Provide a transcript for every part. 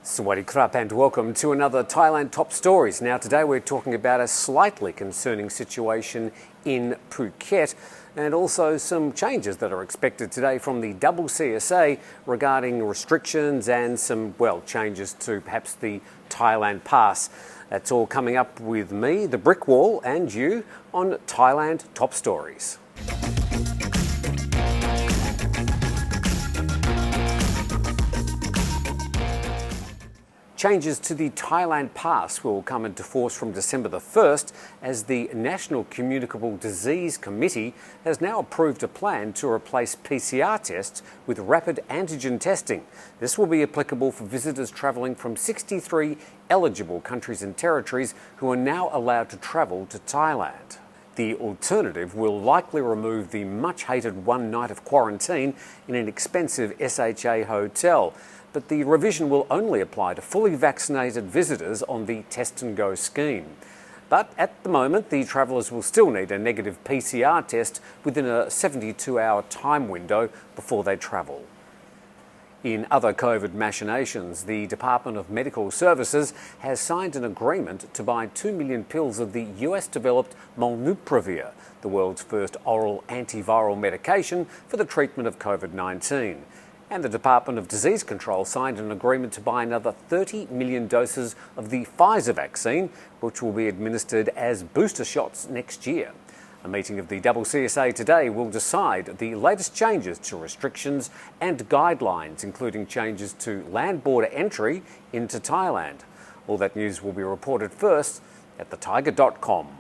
Sawasdee krap and welcome to another Thailand Top Stories. Now today we're talking about a slightly concerning situation in Phuket and also some changes that are expected today from the CCSA regarding restrictions and some, changes to perhaps the Thailand Pass. That's all coming up with me, the Brick Wall, and you on Thailand Top Stories. Changes to the Thailand Pass will come into force from December the 1st as the National Communicable Disease Committee has now approved a plan to replace PCR tests with rapid antigen testing. This will be applicable for visitors travelling from 63 eligible countries and territories who are now allowed to travel to Thailand. The alternative will likely remove the much-hated one night of quarantine in an expensive SHA hotel. But the revision will only apply to fully vaccinated visitors on the Test and Go scheme. But at the moment, the travellers will still need a negative PCR test within a 72-hour time window before they travel. In other COVID machinations, the Department of Medical Services has signed an agreement to buy 2 million pills of the US-developed Molnupiravir, the world's first oral antiviral medication for the treatment of COVID-19. And the Department of Disease Control signed an agreement to buy another 30 million doses of the Pfizer vaccine, which will be administered as booster shots next year. A meeting of the CCSA today will decide the latest changes to restrictions and guidelines, including changes to land border entry into Thailand. All that news will be reported first at thetiger.com.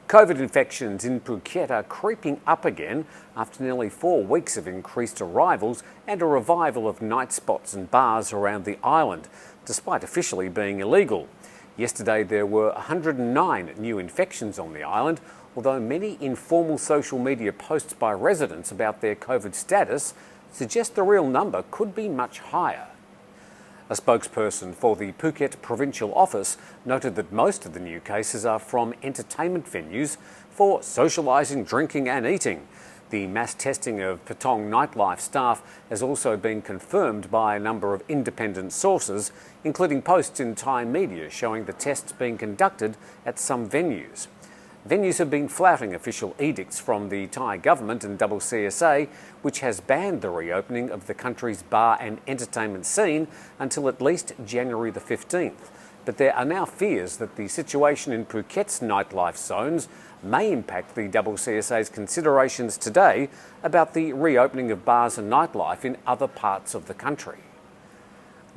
COVID infections in Phuket are creeping up again after nearly 4 weeks of increased arrivals and a revival of night spots and bars around the island, despite officially being illegal. Yesterday there were 109 new infections on the island, although many informal social media posts by residents about their COVID status suggest the real number could be much higher. A spokesperson for the Phuket Provincial Office noted that most of the new cases are from entertainment venues for socialising, drinking and eating. The mass testing of Patong nightlife staff has also been confirmed by a number of independent sources, including posts in Thai media showing the tests being conducted at some venues. Venues have been flouting official edicts from the Thai government and CCSA, which has banned the reopening of the country's bar and entertainment scene until at least January the 15th. But there are now fears that the situation in Phuket's nightlife zones may impact the CCSA's considerations today about the reopening of bars and nightlife in other parts of the country.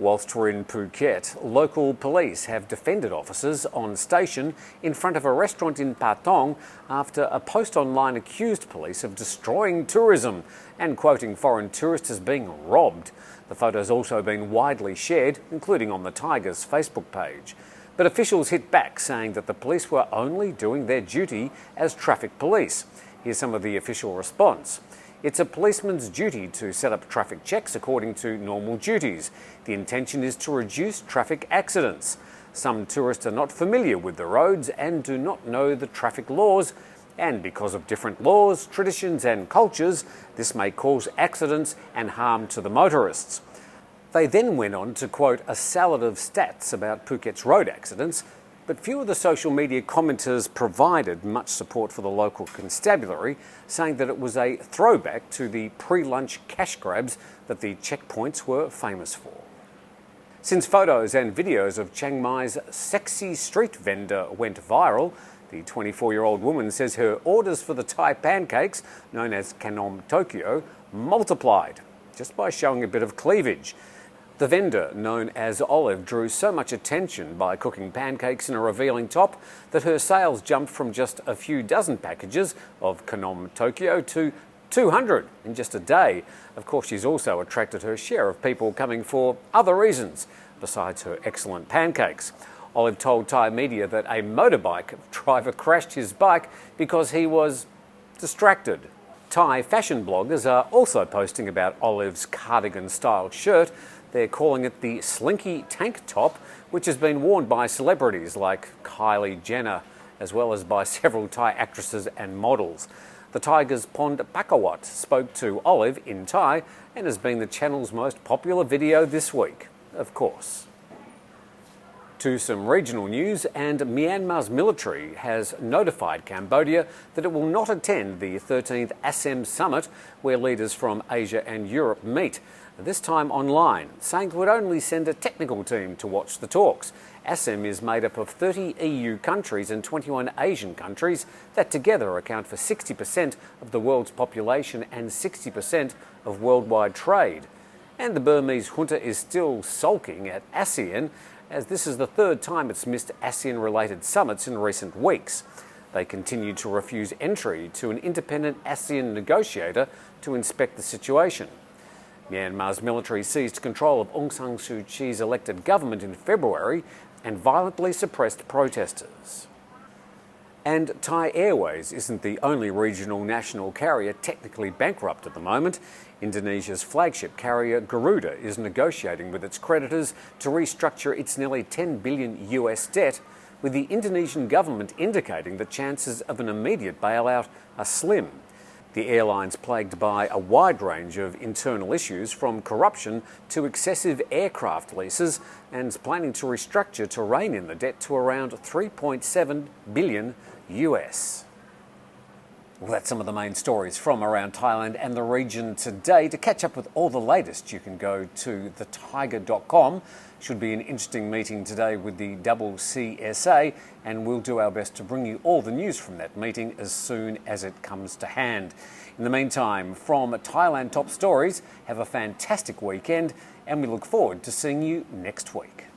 Whilst we're in Phuket, local police have defended officers on station in front of a restaurant in Patong after a post online accused police of destroying tourism and quoting foreign tourists as being robbed. The photo's also been widely shared, including on the Thaiger's Facebook page. But officials hit back, saying that the police were only doing their duty as traffic police. Here's some of the official response. It's a policeman's duty to set up traffic checks according to normal duties. The intention is to reduce traffic accidents. Some tourists are not familiar with the roads and do not know the traffic laws, and because of different laws, traditions and cultures, this may cause accidents and harm to the motorists. They then went on to quote a salad of stats about Phuket's road accidents, but few of the social media commenters provided much support for the local constabulary, saying that it was a throwback to the pre-lunch cash grabs that the checkpoints were famous for. Since photos and videos of Chiang Mai's sexy street vendor went viral, the 24-year-old woman says her orders for the Thai pancakes, known as Khanom Tokyo, multiplied just by showing a bit of cleavage. The vendor, known as Olive, drew so much attention by cooking pancakes in a revealing top that her sales jumped from just a few dozen packages of Khanom Tokyo to 200 in just a day. Of course, she's also attracted her share of people coming for other reasons besides her excellent pancakes. Olive told Thai media that a motorbike driver crashed his bike because he was distracted. Thai fashion bloggers are also posting about Olive's cardigan-style shirt. They're calling it the Slinky Tank Top, which has been worn by celebrities like Kylie Jenner, as well as by several Thai actresses and models. The Thaiger's Pond Pakawat spoke to Olive in Thai and has been the channel's most popular video this week. of course. To some regional news, and Myanmar's military has notified Cambodia that it will not attend the 13th Asean summit, where leaders from Asia and Europe meet, this time online, saying it would only send a technical team to watch the talks. Asean is made up of 30 EU countries and 21 Asian countries that together account for 60% of the world's population and 60% of worldwide trade. And the Burmese junta is still sulking at Asean, as this is the third time it's missed ASEAN-related summits in recent weeks. They continue to refuse entry to an independent ASEAN negotiator to inspect the situation. Myanmar's military seized control of Aung San Suu Kyi's elected government in February and violently suppressed protesters. And Thai Airways isn't the only regional national carrier technically bankrupt at the moment. Indonesia's flagship carrier Garuda is negotiating with its creditors to restructure its nearly $10 billion US debt, with the Indonesian government indicating the chances of an immediate bailout are slim. The airline's plagued by a wide range of internal issues, from corruption to excessive aircraft leases, and is planning to restructure to rein in the debt to around $3.7 billion US. Well, that's some of the main stories from around Thailand and the region today. To catch up with all the latest, you can go to thetiger.com. Should be an interesting meeting today with the CCSA, and we'll do our best to bring you all the news from that meeting as soon as it comes to hand. In the meantime, from Thailand Top Stories, have a fantastic weekend, and we look forward to seeing you next week.